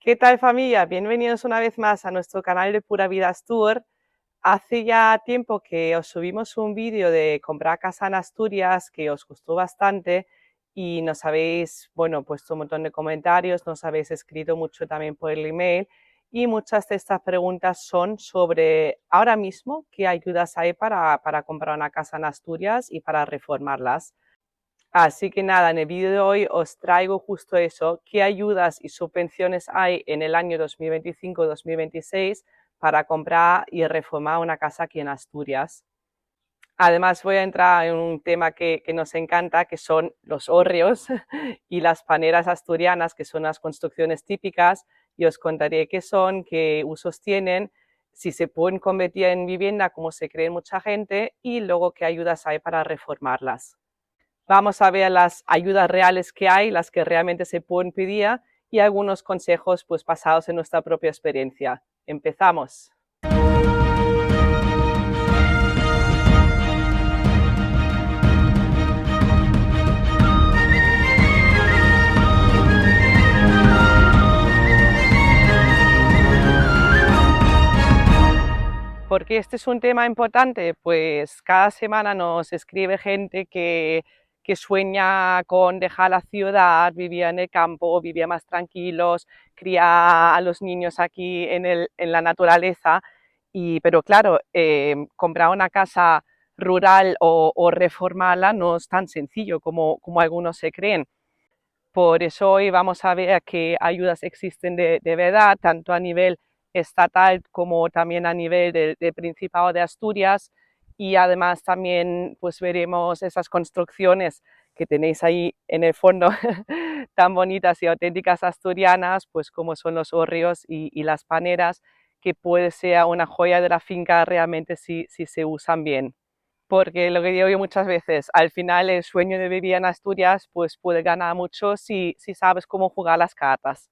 ¿Qué tal, familia? Bienvenidos una vez más a nuestro canal de Pura Vida Tour. Hace ya tiempo que os subimos un vídeo de comprar casa en Asturias que os gustó bastante y nos habéis, puesto un montón de comentarios, nos habéis escrito mucho también por el email y muchas de estas preguntas son sobre ahora mismo qué ayudas hay para comprar una casa en Asturias y para reformarlas. Así que nada, en el vídeo de hoy os traigo justo eso, qué ayudas y subvenciones hay en el año 2025-2026 para comprar y reformar una casa aquí en Asturias. Además voy a entrar en un tema que nos encanta, que son los hórreos y las paneras asturianas, que son las construcciones típicas, y os contaré qué son, qué usos tienen, si se pueden convertir en vivienda como se cree mucha gente, y luego qué ayudas hay para reformarlas. Vamos a ver las ayudas reales que hay, las que realmente se pueden pedir y algunos consejos pues basados en nuestra propia experiencia. Empezamos. ¿Por qué este es un tema importante? Pues cada semana nos escribe gente que sueña con dejar la ciudad, vivir en el campo, vivir más tranquilos, criar a los niños aquí en la naturaleza. Pero claro, comprar una casa rural o reformarla no es tan sencillo como algunos se creen. Por eso hoy vamos a ver qué ayudas existen de verdad, tanto a nivel estatal como también a nivel del Principado de Asturias, y además también pues veremos esas construcciones que tenéis ahí en el fondo tan bonitas y auténticas asturianas, pues como son los hórreos y las paneras, que puede ser una joya de la finca realmente si se usan bien. Porque lo que digo yo muchas veces, al final el sueño de vivir en Asturias pues puede ganar mucho si sabes cómo jugar las cartas.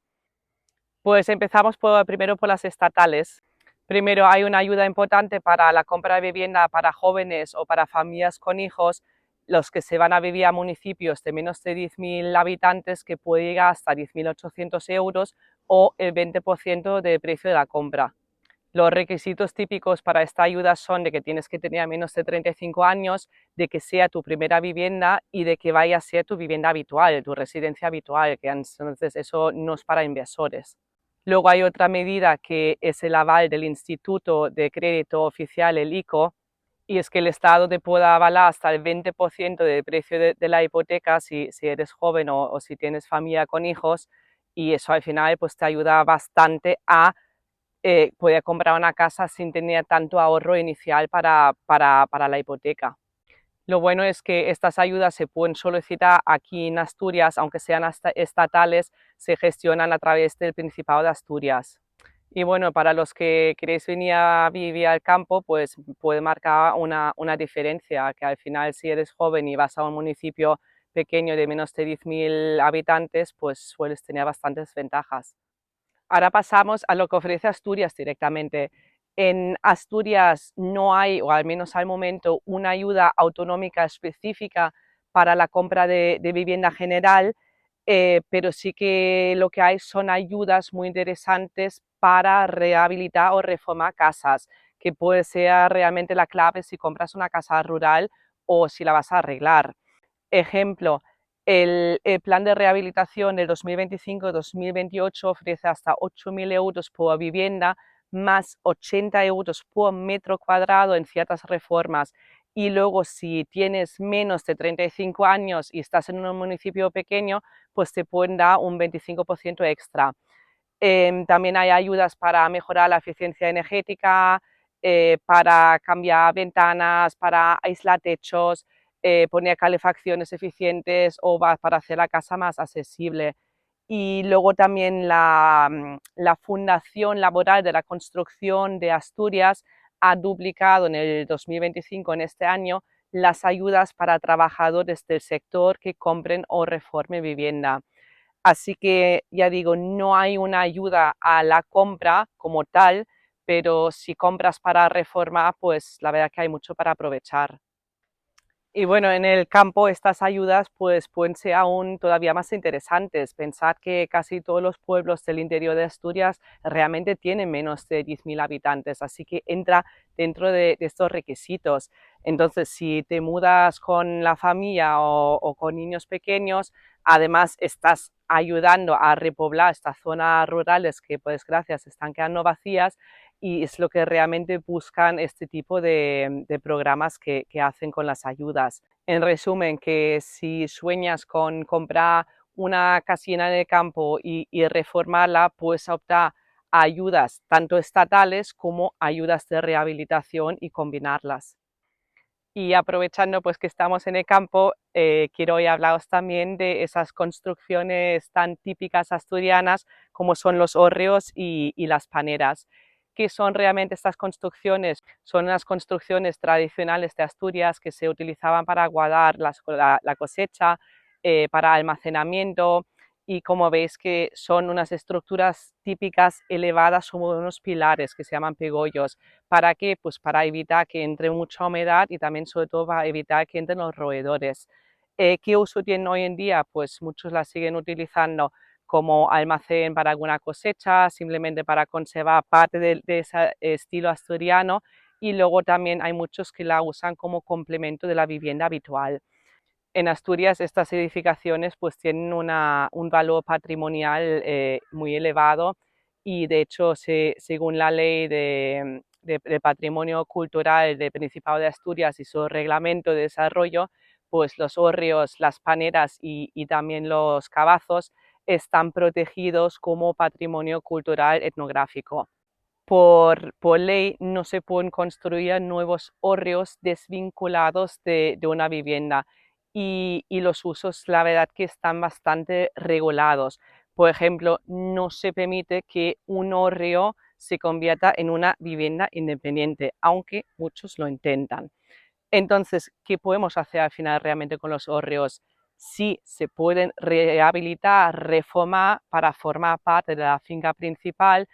Pues empezamos primero por las estatales. Primero hay una ayuda importante para la compra de vivienda para jóvenes o para familias con hijos, los que se van a vivir a municipios de menos de 10.000 habitantes, que puede llegar hasta 10.800 euros o el 20% del precio de la compra. Los requisitos típicos para esta ayuda son de que tienes que tener menos de 35 años, de que sea tu primera vivienda y de que vaya a ser tu vivienda habitual, tu residencia habitual, que entonces eso no es para inversores. Luego hay otra medida que es el aval del Instituto de Crédito Oficial, el ICO, y es que el Estado te pueda avalar hasta el 20% del precio de la hipoteca si eres joven o si tienes familia con hijos, y eso al final pues te ayuda bastante a poder comprar una casa sin tener tanto ahorro inicial para la hipoteca. Lo bueno es que estas ayudas se pueden solicitar aquí en Asturias, aunque sean estatales, se gestionan a través del Principado de Asturias. Y bueno, para los que queréis venir a vivir al campo, pues puede marcar una diferencia, que al final si eres joven y vas a un municipio pequeño de menos de 10.000 habitantes, pues sueles tener bastantes ventajas. Ahora pasamos a lo que ofrece Asturias directamente. En Asturias no hay, o al menos al momento, una ayuda autonómica específica para la compra de vivienda general, pero sí que lo que hay son ayudas muy interesantes para rehabilitar o reformar casas, que puede ser realmente la clave si compras una casa rural o si la vas a arreglar. Ejemplo, el plan de rehabilitación del 2025-2028 ofrece hasta 8.000 euros por vivienda, más 80 euros por metro cuadrado en ciertas reformas. Y luego, si tienes menos de 35 años y estás en un municipio pequeño, pues te pueden dar un 25% extra. También hay ayudas para mejorar la eficiencia energética, para cambiar ventanas, para aislar techos, poner calefacciones eficientes o para hacer la casa más accesible. Y luego también la Fundación Laboral de la Construcción de Asturias ha duplicado en el 2025, en este año, las ayudas para trabajadores del sector que compren o reformen vivienda. Así que ya digo, no hay una ayuda a la compra como tal, pero si compras para reformar, pues la verdad que hay mucho para aprovechar. Y bueno, en el campo estas ayudas pues pueden ser aún todavía más interesantes. Pensad que casi todos los pueblos del interior de Asturias realmente tienen menos de 10.000 habitantes, así que entra dentro de estos requisitos. Entonces, si te mudas con la familia o con niños pequeños, además estás ayudando a repoblar estas zonas rurales que, por desgracia, se están quedando vacías, y es lo que realmente buscan este tipo de programas que hacen con las ayudas. En resumen, que si sueñas con comprar una casina en el campo y reformarla, puedes optar a ayudas tanto estatales como ayudas de rehabilitación y combinarlas. Y aprovechando pues que estamos en el campo, quiero hoy hablaros también de esas construcciones tan típicas asturianas como son los hórreos y las paneras. ¿Qué son realmente estas construcciones? Son unas construcciones tradicionales de Asturias que se utilizaban para guardar la cosecha, para almacenamiento, y como veis que son unas estructuras típicas elevadas sobre unos pilares que se llaman pegollos. ¿Para qué? Pues para evitar que entre mucha humedad y también sobre todo para evitar que entren los roedores. ¿Qué uso tienen hoy en día? Pues muchos las siguen utilizando como almacén para alguna cosecha, simplemente para conservar parte de ese estilo asturiano, y luego también hay muchos que la usan como complemento de la vivienda habitual. En Asturias estas edificaciones pues tienen un valor patrimonial muy elevado, y de hecho según la ley de patrimonio cultural del Principado de Asturias y su reglamento de desarrollo, pues los hórreos, las paneras y también los cavazos están protegidos como patrimonio cultural etnográfico. Por ley no se pueden construir nuevos hórreos desvinculados de una vivienda, y los usos, la verdad, que están bastante regulados. Por ejemplo, no se permite que un hórreo se convierta en una vivienda independiente, aunque muchos lo intentan. Entonces, ¿qué podemos hacer al final realmente con los hórreos? Sí, se pueden rehabilitar, reformar para formar parte de la finca principal,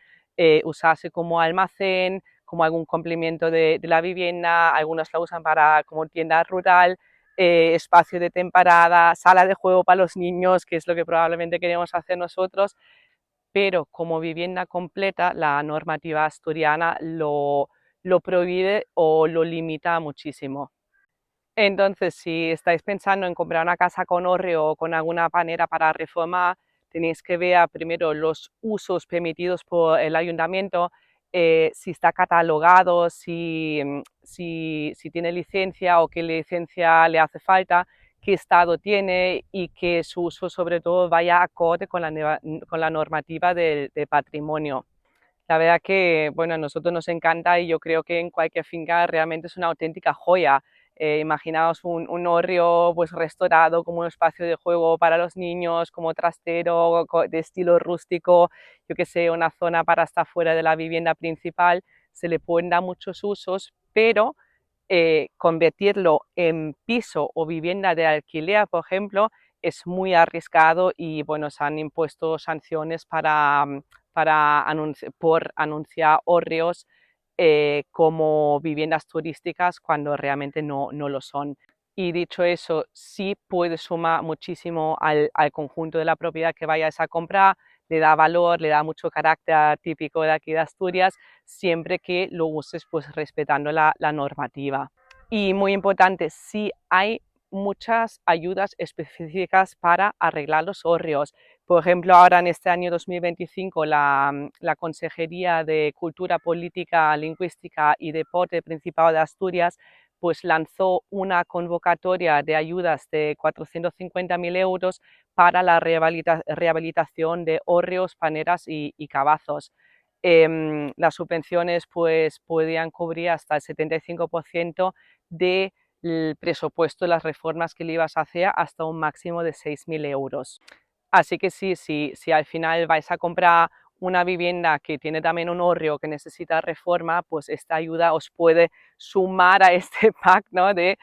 usarse como almacén, como algún complemento de la vivienda, algunos la usan para como tienda rural, espacio de temporada, sala de juego para los niños, que es lo que probablemente queremos hacer nosotros, pero como vivienda completa la normativa asturiana lo prohíbe o lo limita muchísimo. Entonces, si estáis pensando en comprar una casa con hórreo o con alguna panera para reformar, tenéis que ver primero los usos permitidos por el ayuntamiento, si está catalogado, si tiene licencia o qué licencia le hace falta, qué estado tiene, y que su uso sobre todo vaya acorde con la normativa del patrimonio. La verdad que, bueno, a nosotros nos encanta, y yo creo que en cualquier finca realmente es una auténtica joya. Imaginaos un hórreo pues restaurado como un espacio de juego para los niños, como trastero de estilo rústico, yo que sé, una zona para estar fuera de la vivienda principal. Se le pueden dar muchos usos, pero convertirlo en piso o vivienda de alquiler, por ejemplo, es muy arriesgado, y bueno, se han impuesto sanciones por anunciar hórreos como viviendas turísticas cuando realmente no lo son. Y dicho eso, sí puede sumar muchísimo al conjunto de la propiedad que vayas a comprar, le da valor, le da mucho carácter típico de aquí de Asturias, siempre que lo uses pues respetando la normativa. Y muy importante, sí hay muchas ayudas específicas para arreglar los hórreos. Por ejemplo, ahora en este año 2025 la Consejería de Cultura, Política, Lingüística y Deporte del Principado de Asturias pues lanzó una convocatoria de ayudas de 450.000 euros para la rehabilitación de hórreos, paneras y cavazos. Las subvenciones pues podían cubrir hasta el 75% del presupuesto de las reformas que le ibas a hacer, hasta un máximo de 6.000 euros. Así que sí, si al final vais a comprar una vivienda que tiene también un hórreo que necesita reforma, pues esta ayuda os puede sumar a este pack, ¿no?, de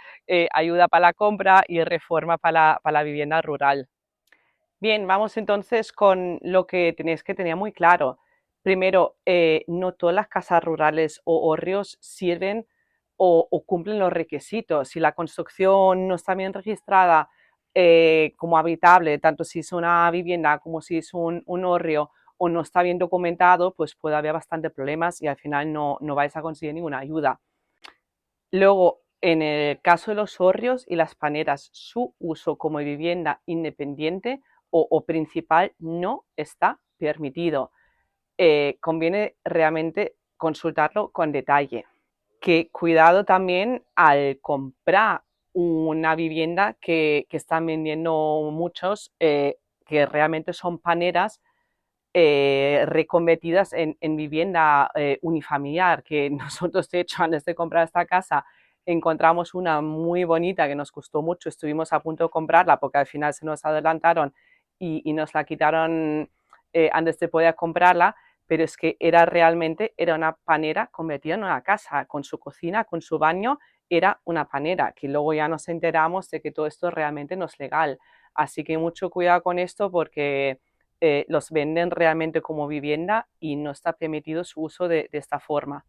ayuda para la compra y reforma para la vivienda rural. Bien, vamos entonces con lo que tenéis que tener muy claro. Primero, no todas las casas rurales o hórreos sirven o cumplen los requisitos. Si la construcción no está bien registrada como habitable, tanto si es una vivienda como si es un hórreo, o no está bien documentado, pues puede haber bastante problemas y al final no vais a conseguir ninguna ayuda. Luego, en el caso de los hórreos y las paneras, su uso como vivienda independiente o principal no está permitido. Conviene realmente consultarlo con detalle. Que cuidado también al comprar una vivienda que están vendiendo muchos, que realmente son paneras reconvertidas en vivienda unifamiliar, que nosotros de hecho antes de comprar esta casa encontramos una muy bonita que nos costó mucho, estuvimos a punto de comprarla porque al final se nos adelantaron y nos la quitaron antes de poder comprarla, pero es que era una panera convertida en una casa, con su cocina, con su baño, era una panera, que luego ya nos enteramos de que todo esto realmente no es legal. Así que mucho cuidado con esto porque los venden realmente como vivienda y no está permitido su uso de esta forma.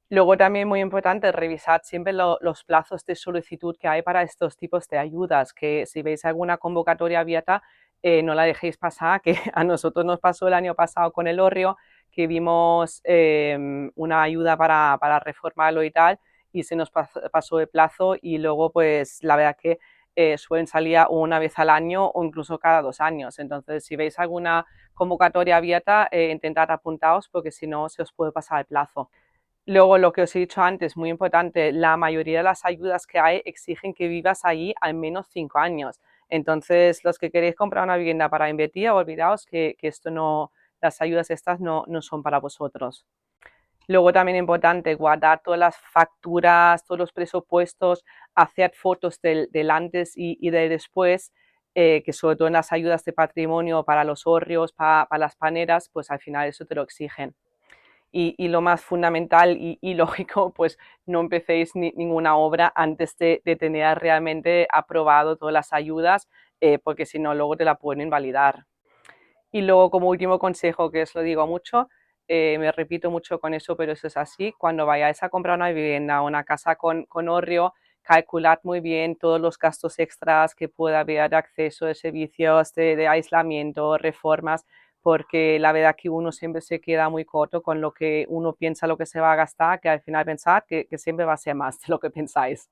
Luego también muy importante revisar siempre los plazos de solicitud que hay para estos tipos de ayudas, que si veis alguna convocatoria abierta, no la dejéis pasar, que a nosotros nos pasó el año pasado con el hórreo, que vimos una ayuda para reformarlo y tal, y se nos pasó el plazo y luego pues la verdad que suelen salir una vez al año o incluso cada 2 años. Entonces, si veis alguna convocatoria abierta, intentad apuntaos porque si no se os puede pasar el plazo. Luego, lo que os he dicho antes, muy importante, la mayoría de las ayudas que hay exigen que vivas allí al menos 5 años. Entonces, los que queréis comprar una vivienda para invertir, olvidaos que esto no, las ayudas estas no son para vosotros. Luego también importante guardar todas las facturas, todos los presupuestos, hacer fotos del antes y del después, que sobre todo en las ayudas de patrimonio para los hórreos, para las paneras, pues al final eso te lo exigen. Y lo más fundamental y lógico, pues no empecéis ninguna obra antes de tener realmente aprobado todas las ayudas, porque si no, luego te la pueden invalidar. Y luego, como último consejo, que os lo digo mucho, me repito mucho con eso, pero eso es así, cuando vayáis a comprar una vivienda o una casa con hórreo, calculad muy bien todos los gastos extras que pueda haber de acceso de servicios de aislamiento, reformas, porque la verdad que uno siempre se queda muy corto con lo que uno piensa lo que se va a gastar, que al final pensad que siempre va a ser más de lo que pensáis.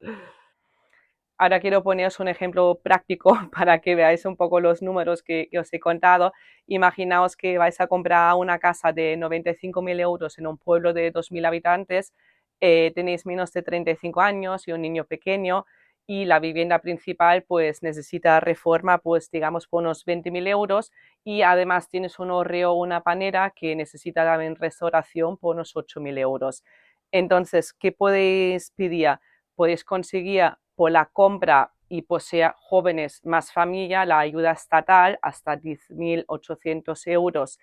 Ahora quiero poneros un ejemplo práctico para que veáis un poco los números que os he contado. Imaginaos que vais a comprar una casa de 95.000 euros en un pueblo de 2.000 habitantes, tenéis menos de 35 años y un niño pequeño y la vivienda principal pues necesita reforma pues digamos por unos 20.000 euros y además tienes un hórreo o una panera que necesita también restauración por unos 8.000 euros. Entonces, ¿qué podéis pedir? Podéis conseguir por la compra y por ser jóvenes más familia la ayuda estatal hasta 10.800 euros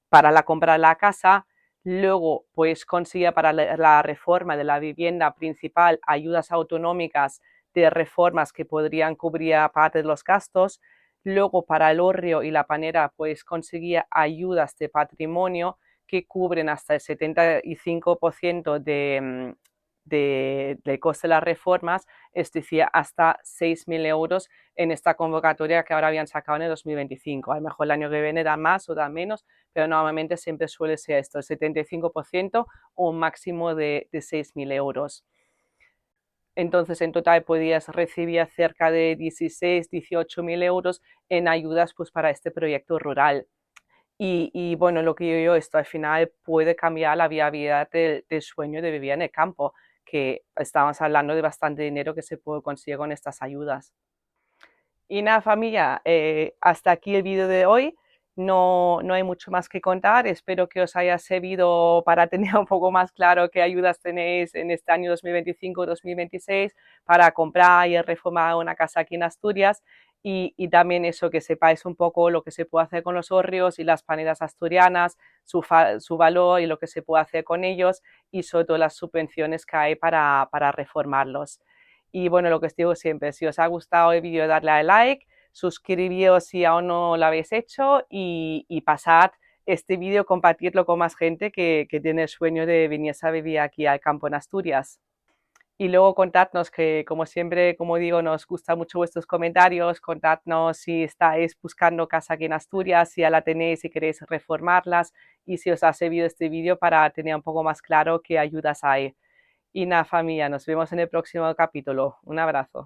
para la compra de la casa. Luego podéis conseguir para la reforma de la vivienda principal ayudas autonómicas de reformas que podrían cubrir parte de los gastos. Luego para el hórreo y la panera podéis conseguir ayudas de patrimonio que cubren hasta el 75% del coste de las reformas, es decir, hasta 6.000 euros en esta convocatoria que ahora habían sacado en el 2025. A lo mejor el año que viene da más o da menos, pero normalmente siempre suele ser esto, el 75% o un máximo de 6.000 euros. Entonces, en total podías recibir cerca de 16, 18.000 euros en ayudas pues, para este proyecto rural. Bueno, lo que yo digo, esto al final puede cambiar la viabilidad del sueño de vivir en el campo, que estamos hablando de bastante dinero que se puede conseguir con estas ayudas. Y nada, familia, hasta aquí el vídeo de hoy. No hay mucho más que contar. Espero que os haya servido para tener un poco más claro qué ayudas tenéis en este año 2025-2026 para comprar y reformar una casa aquí en Asturias. Y también eso, que sepáis un poco lo que se puede hacer con los hórreos y las paneras asturianas, su valor y lo que se puede hacer con ellos y sobre todo las subvenciones que hay para reformarlos. Y bueno, lo que os digo siempre, si os ha gustado el vídeo, darle a like, suscribíos si aún no lo habéis hecho y pasad este vídeo, compartirlo con más gente que tiene el sueño de venirse a vivir aquí al campo en Asturias. Y luego contadnos que, como siempre, como digo, nos gusta mucho vuestros comentarios, contadnos si estáis buscando casa aquí en Asturias, si ya la tenéis y queréis reformarlas y si os ha servido este vídeo para tener un poco más claro qué ayudas hay. Y nada, familia, nos vemos en el próximo capítulo. Un abrazo.